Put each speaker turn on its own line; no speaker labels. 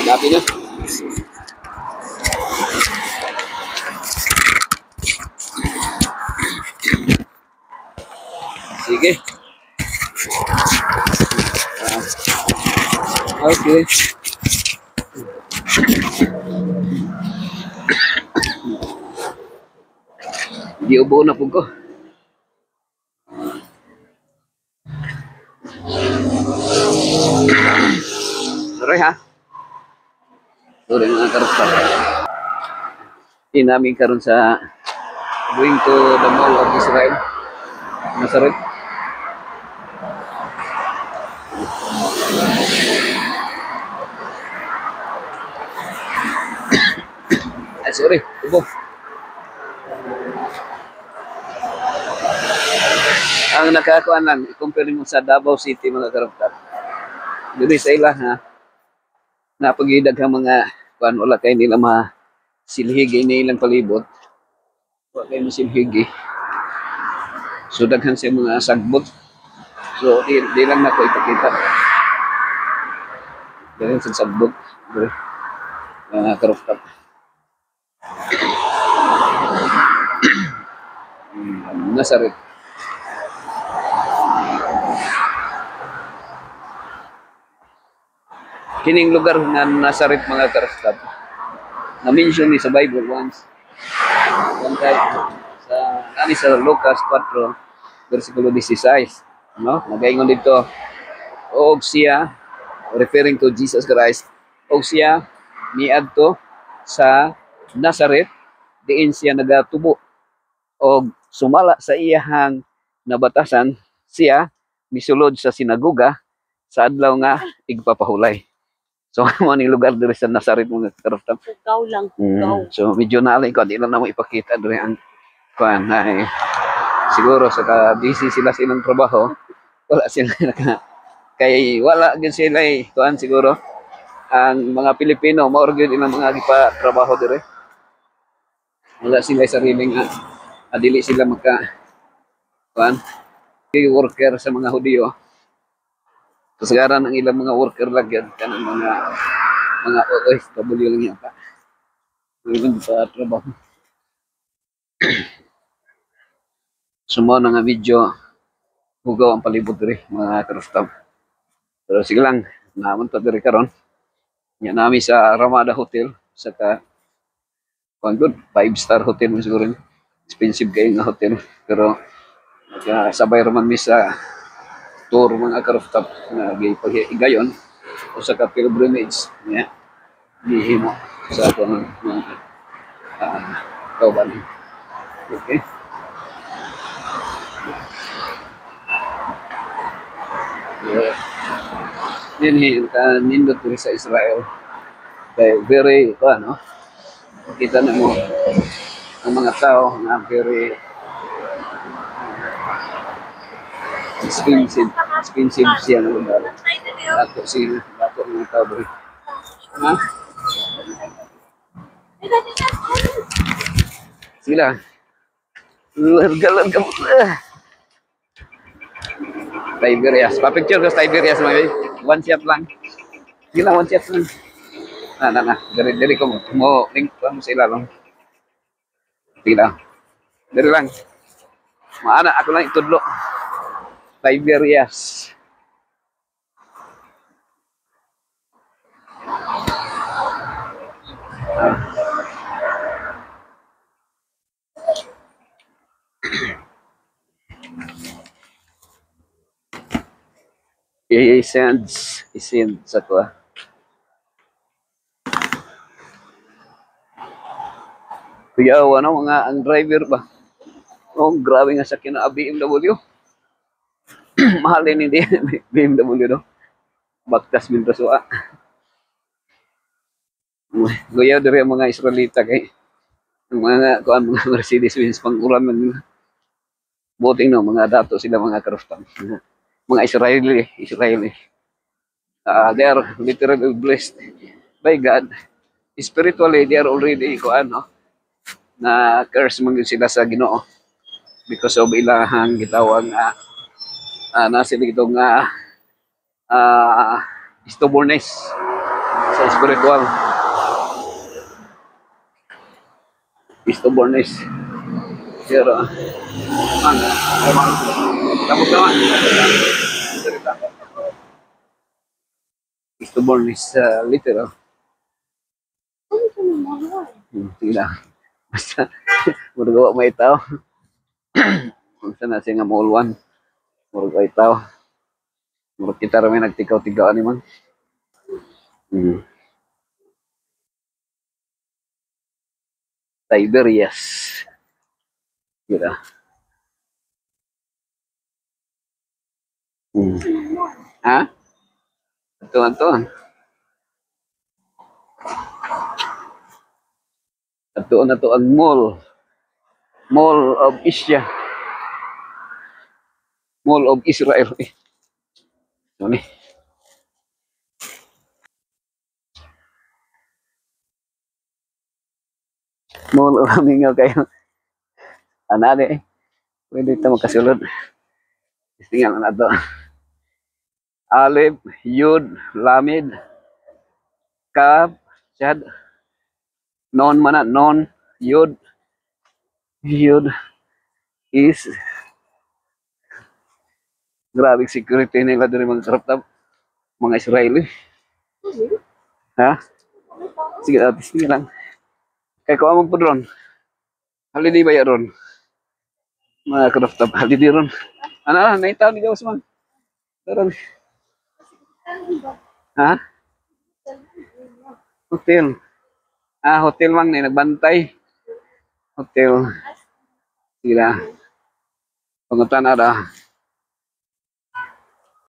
Gabi na. Sige. Okay. Di ubo na po ko. Sorry ha. Sorry mga karustan. Hindi namin karon sa going to the Mall of Israel. Nazareth. Ay, sorry. Ubo. Ang nakakuan lang, i-compare mo sa Davao City mga karustan. Dili sa ila ha. Napagidaghang mga kuan wala kay nila silhigi ni ilang palibot. Wala kay silhigi. So daghan sa mga sagbot. So di lang nako ipakita. Daghan sa sagbot. Karoftab. Nazareth. Kining lugar nga Nazareth mga karoftab. Na-mention ni sa Bible once. One time sa Lucas 4 versikulo 16, no? Nagaingon dito, og siya referring to Jesus Christ, og siya miadto sa Nazareth diin siya nagatubo og sumala sa iyahang nabatasan siya misulod sa sinagoga sa adlaw nga igpapahulay. So, mo ni lugar diri sa Nazareth mga karoftab.
Ikaw lang.
So, medyo naalay ko. Di lang na mo ipakita diri ang kuan ay siguro sa busy sila silang trabaho. Wala sila kay wala gyud sila kuan siguro ang mga Pilipino mao gyud ilang mga gipa trabaho diri. Wala sila sariling dili sila maka kuan worker sa mga Hudiyo. Kasagaran ang ilang mga worker lang yan, kanang mga OFW lang yan pa. Ilang sa trabaho. Sumo na nga video, hugaw ang palibot diri mga karoftab. Pero sige lang, naman pa diri karon. Yan namin sa Ramada Hotel, sa good 5-star hotel mo siguro. Expensive kayo nga hotel, pero sabay raman mi sa tour mga karoftab na gayon o sa pilgrimage niya gihimo sa atong mga kauban. Okay. Yan nindot diri sa Israel. Kaya very kita na mo ang mga tao na very expensive siya ng lugar. Dato mga tao bro. Ha? Sila. Larga mo. Tiberias. Pa-picture ko sa Tiberias mga one shot lang. Sila one shot lang. Na. Dari ko mo link ko mo sila lang. Sila. Dari lang. Maana ako lang itudlo. Tiberias. I-send sa ko. Kuya, mga ang driver ba? Oh, grabe nga sa kina BMW. Mahal din hindi BMW no. Baktas Mintasua. Goyaw diri ang mga Israelita kay mga mga Mercedes-Benz pang-uran man. Boting no mga dato sila mga karoftan. Mga Israeli. They are literally blessed by God. Spiritually, they are already na curse man sila sa Ginoo because of ilahang gitawag nasa dito stubbornness sa spiritual. Stillborn is pero ano, tapos naman. Stillborn is literal. Sige lang. Basta, muragawa may tao. Basta na siya nga mall one. Murag may tao. Murag kita rami nagtikaw-tigaw ni man. Tiberias. Gitu. Ha? Atuan-tuan. Atuan na to ang mall. Mall of Asia. Mall of Israel. Ano ni? Mall of Mingaw kayo. Anade eh. Pwede ito magkasulod. Tingnan na to. Alif, Yud, Lamid, Kaf, Shad, Non mana, Non, Yud, Yud is grabe security nila dari mga karaptab, mga Israeli. Ha? Sige, sige lang. Kaya ko amang po ron. Holiday ba yan ron? Mga karaptab, holiday ron. Ano na, naitaw ni Gawas man. Ron. Ha? Hotel. Ah, hotel man na nagbantay. Hotel. Sige na. Pangutan na